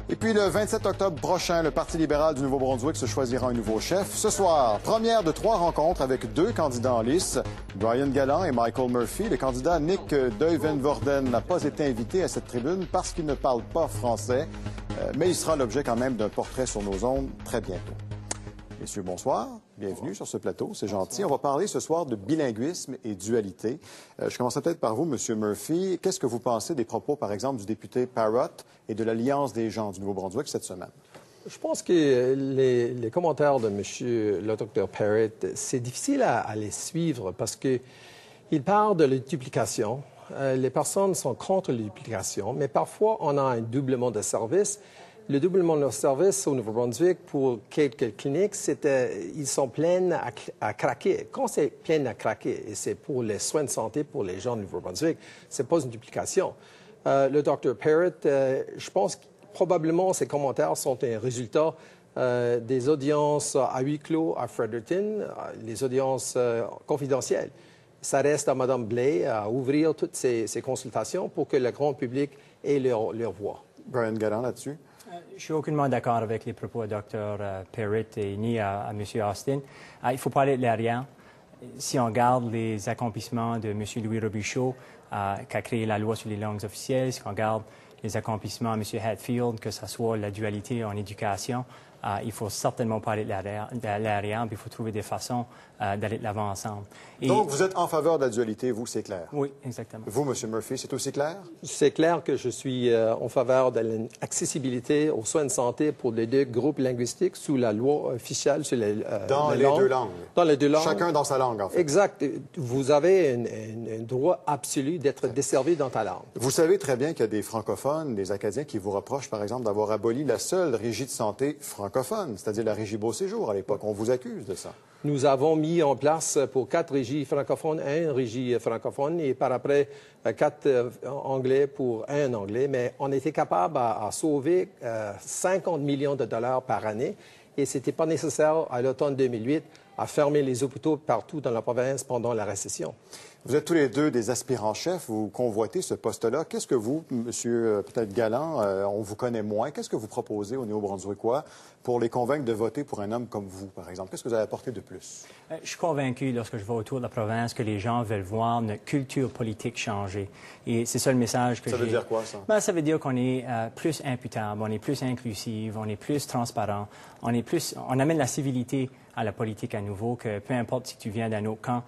Et puis le 27 octobre prochain, le Parti libéral du Nouveau-Brunswick se choisira un nouveau chef. Ce soir, première de 3 rencontres avec 2 candidats en lice, Brian Gallant et Michael Murphy. Le candidat Nick Duivenvoorden n'a pas été invité à cette tribune parce qu'il ne parle pas français, mais il sera l'objet quand même d'un portrait sur nos ondes très bientôt. Messieurs, bonsoir. Bienvenue sur ce plateau. C'est gentil. On va parler ce soir de bilinguisme et dualité. Je commencerai peut-être par vous, Monsieur Murphy. Qu'est-ce que vous pensez des propos, par exemple, du député Parrott et de l'Alliance des gens du Nouveau-Brunswick cette semaine? Je pense que les commentaires de Monsieur le Dr Parrott, c'est difficile à les suivre parce qu'il parle de la duplication. Les personnes sont contre la duplication, mais parfois on a un doublement de service. Le doublement de service au Nouveau-Brunswick pour quelques cliniques, ils sont pleins à craquer. Quand c'est plein à craquer, et c'est pour les soins de santé pour les gens du Nouveau-Brunswick, c'est pas une duplication. Le Dr Parrott, je pense que probablement ces commentaires sont un résultat des audiences à huis clos à Fredericton, les audiences confidentielles. Ça reste à Mme Blais à ouvrir toutes ces consultations pour que le grand public ait leur voix. Brian Gallant, là-dessus? Je suis aucunement d'accord avec les propos de Dr Parrott et ni à M. Austin. Il faut parler de l'arrière. Si on regarde les accomplissements de M. Louis Robichaud, qui a créé la loi sur les langues officielles, si on regarde les accomplissements de M. Hatfield, que ce soit la dualité en éducation, il faut certainement parler de l'arrière, puis il faut trouver des façons d'aller de l'avant ensemble. Donc, vous êtes en faveur de la dualité, vous, c'est clair? Oui, exactement. Vous, M. Murphy, c'est aussi clair? C'est clair que je suis en faveur de l'accessibilité aux soins de santé pour les 2 groupes linguistiques sous la loi officielle sur dans les 2 langues. Dans les 2 langues. Chacun dans sa langue, en fait. Exact. Vous avez un droit absolu d'être desservi dans ta langue. Vous savez très bien qu'il y a des francophones, des Acadiens qui vous reprochent, par exemple, d'avoir aboli la seule régie de santé francophone, c'est-à-dire la régie Beau Séjour à l'époque. On vous accuse de ça. Nous avons mis en place pour 4 régies francophones, 1 régie francophone et par après 4 anglais pour 1 anglais. Mais on était capable à sauver 50 millions de dollars par année et ce n'était pas nécessaire à l'automne 2008 à fermer les hôpitaux partout dans la province pendant la récession. Vous êtes tous les 2 des aspirants-chefs, vous convoitez ce poste-là. Qu'est-ce que vous, Monsieur peut-être Gallant, on vous connaît moins, qu'est-ce que vous proposez aux Néo-Brunswickois pour les convaincre de voter pour un homme comme vous, par exemple? Qu'est-ce que vous avez apporté de plus? Je suis convaincu, lorsque je vais autour de la province, que les gens veulent voir notre culture politique changer. Et c'est ça le message que j'ai. Ça veut dire quoi, ça? Ben, ça veut dire qu'on est plus imputable, on est plus inclusif, on est plus transparent, on amène la civilité à la politique à nouveau, que peu importe si tu viens d'un autre camp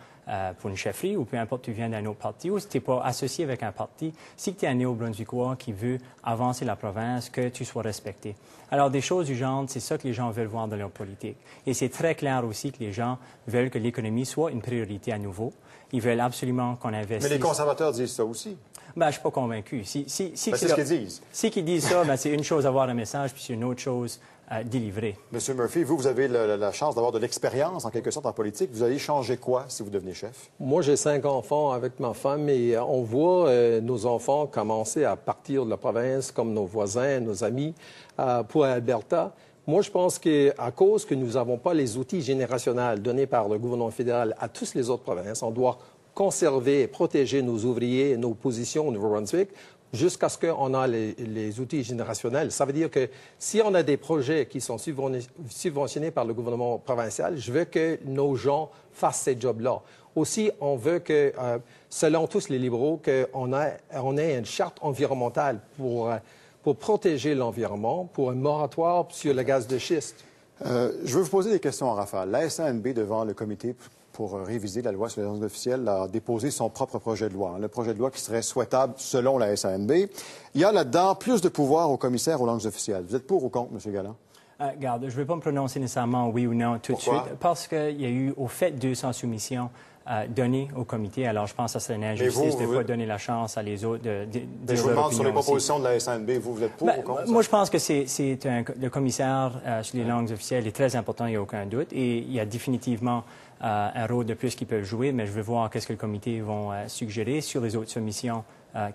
pour une chefferie ou peu importe si tu viens d'un autre parti ou si tu n'es pas associé avec un parti, si tu es un Néo-Brunswickois qui veut avancer la province, que tu sois respecté. Alors, des choses du genre, c'est ça que les gens veulent voir dans leur politique. Et c'est très clair aussi que les gens veulent que l'économie soit une priorité à nouveau. Ils veulent absolument qu'on investisse. Mais les conservateurs disent ça aussi. Ben, je ne suis pas convaincu. C'est ce qu'ils disent. Si qu'ils disent ça, ben, c'est une chose d'avoir un message, puis c'est une autre chose délivrer. Monsieur Murphy, vous avez la chance d'avoir de l'expérience, en quelque sorte, en politique. Vous allez changer quoi si vous devenez chef? Moi, j'ai 5 enfants avec ma femme et on voit nos enfants commencer à partir de la province, comme nos voisins, nos amis, pour Alberta. Moi, je pense qu'à cause que nous n'avons pas les outils générationnels donnés par le gouvernement fédéral à toutes les autres provinces, on doit conserver et protéger nos ouvriers et nos positions au Nouveau-Brunswick jusqu'à ce qu'on ait les outils générationnels. Ça veut dire que si on a des projets qui sont subventionnés par le gouvernement provincial, je veux que nos gens fassent ces jobs-là. Aussi, on veut que, selon tous les libéraux, qu'on ait une charte environnementale pour protéger l'environnement, pour un moratoire sur le gaz de schiste. Je veux vous poser des questions en rafale. La SANB, devant le comité pour réviser la loi sur les langues officielles, a déposé son propre projet de loi, le projet de loi qui serait souhaitable selon la SANB. Il y a là-dedans plus de pouvoir au commissaire aux langues officielles. Vous êtes pour ou contre, M. Gallant? Regarde, je ne vais pas me prononcer nécessairement oui ou non tout de suite, parce qu'il y a eu, au fait, 200 soumissions données au comité. Alors, je pense que ça serait une injustice de ne pas donner la chance à les autres de je vous demande sur les propositions de la SANB, vous êtes pour ou contre? Moi, je pense que le commissaire sur les langues officielles est très important, il n'y a aucun doute, et il y a définitivement un rôle de plus qu'ils peuvent jouer, mais je veux voir qu'est-ce que le comité va suggérer sur les autres soumissions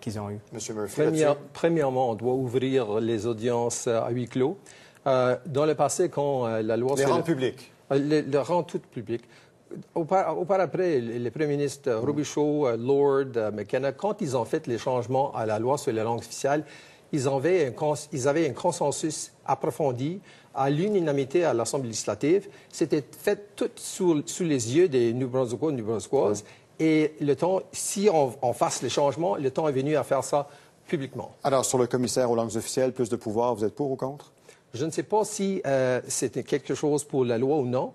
qu'ils ont eues. M. Murphy, premièrement, on doit ouvrir les audiences à huis clos. Dans le passé, quand la loi... Les rendre publics. Le rendre tout public. Auparavant, les premiers ministres Robichaud, Lord, McKenna, quand ils ont fait les changements à la loi sur les langues officielles, ils avaient un consensus approfondi à l'unanimité à l'Assemblée législative. C'était fait tout sous les yeux des New Brunswickois, New Brunswickoises. Et le temps, si on fasse les changements, le temps est venu à faire ça publiquement. Alors, sur le commissaire aux langues officielles, plus de pouvoir, vous êtes pour ou contre? Je ne sais pas si c'était quelque chose pour la loi ou non.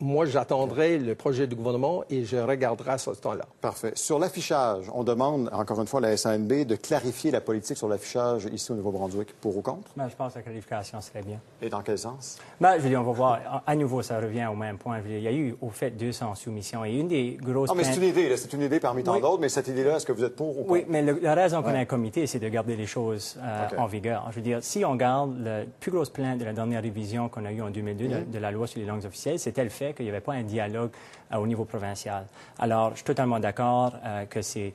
Moi, j'attendrai le projet du gouvernement et je regarderai à ce temps-là. Parfait. Sur l'affichage, on demande, encore une fois, à la SANB de clarifier la politique sur l'affichage ici au Nouveau-Brunswick. Pour ou contre? Je pense que la clarification serait bien. Et dans quel sens? Je veux dire, on va voir. À nouveau, ça revient au même point. Je veux dire, il y a eu, au fait, 200 soumissions. Et une des grosses... Non, mais c'est une idée. Là. C'est une idée parmi tant d'autres. Mais cette idée-là, est-ce que vous êtes pour ou contre? Oui, mais la raison qu'on a un comité, c'est de garder les choses en vigueur. Je veux dire, si on garde la plus grosse plainte de la dernière révision qu'on a eue en 2002 de la loi sur les langues officielles, c'était le fait qu'il n'y avait pas un dialogue au niveau provincial. Alors, je suis totalement d'accord que c'est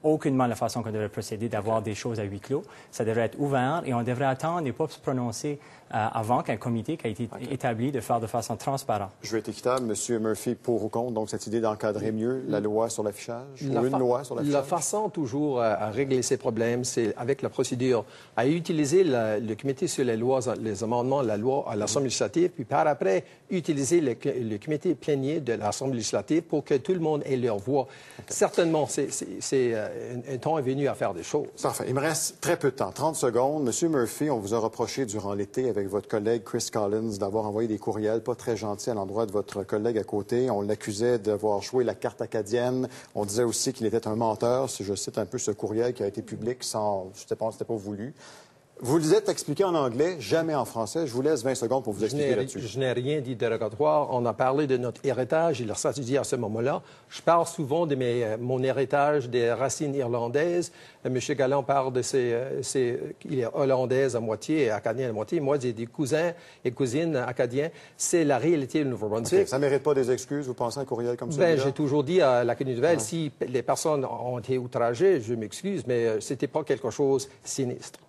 aucunement la façon qu'on devrait procéder d'avoir des choses à huis clos. Ça devrait être ouvert et on devrait attendre et pas se prononcer avant qu'un comité qui a été établi de faire de façon transparente. Je vais être équitable. Monsieur Murphy, pour ou contre, donc cette idée d'encadrer mieux la loi sur l'affichage? Ou une loi sur l'affichage? La façon toujours à régler ces problèmes, c'est avec la procédure, à utiliser le comité sur les lois, les amendements, la loi à l'Assemblée législative, puis par après, utiliser le comité plénier de l'Assemblée législative pour que tout le monde ait leur voix. Certainement, un temps est venu à faire des choses. Parfait. Il me reste très peu de temps, 30 secondes. Monsieur Murphy, on vous a reproché durant l'été avec votre collègue Chris Collins d'avoir envoyé des courriels pas très gentils à l'endroit de votre collègue à côté. On l'accusait d'avoir joué la carte acadienne. On disait aussi qu'il était un menteur, si je cite un peu ce courriel qui a été public sans... Je ne sais pas, c'était pas voulu. Vous le êtes expliqué en anglais, jamais en français. Je vous laisse 20 secondes pour vous expliquer là-dessus. Je n'ai rien dit dérogatoire. On a parlé de notre héritage et leur stratégie à ce moment-là. Je parle souvent de mon héritage des racines irlandaises. M. Galland parle de il est hollandaise à moitié et acadien à moitié. Moi, j'ai des cousins et cousines acadiens. C'est la réalité du Nouveau-Brunswick. Okay. Ça ne mérite pas des excuses, vous pensez, un courriel comme ça? J'ai toujours dit à l'Acadie nouvelle, si les personnes ont été outragées, je m'excuse, mais ce n'était pas quelque chose de sinistre.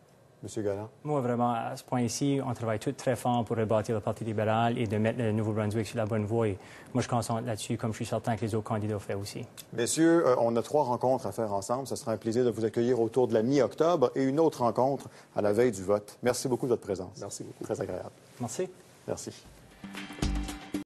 M. Galland? Moi, vraiment, à ce point-ci, on travaille tout très fort pour rebâtir le Parti libéral et de mettre le Nouveau-Brunswick sur la bonne voie. Et moi, je concentre là-dessus, comme je suis certain que les autres candidats ont fait aussi. Messieurs, on a 3 rencontres à faire ensemble. Ce sera un plaisir de vous accueillir autour de la mi-octobre et une autre rencontre à la veille du vote. Merci beaucoup de votre présence. Merci beaucoup. Très agréable. Merci. Merci.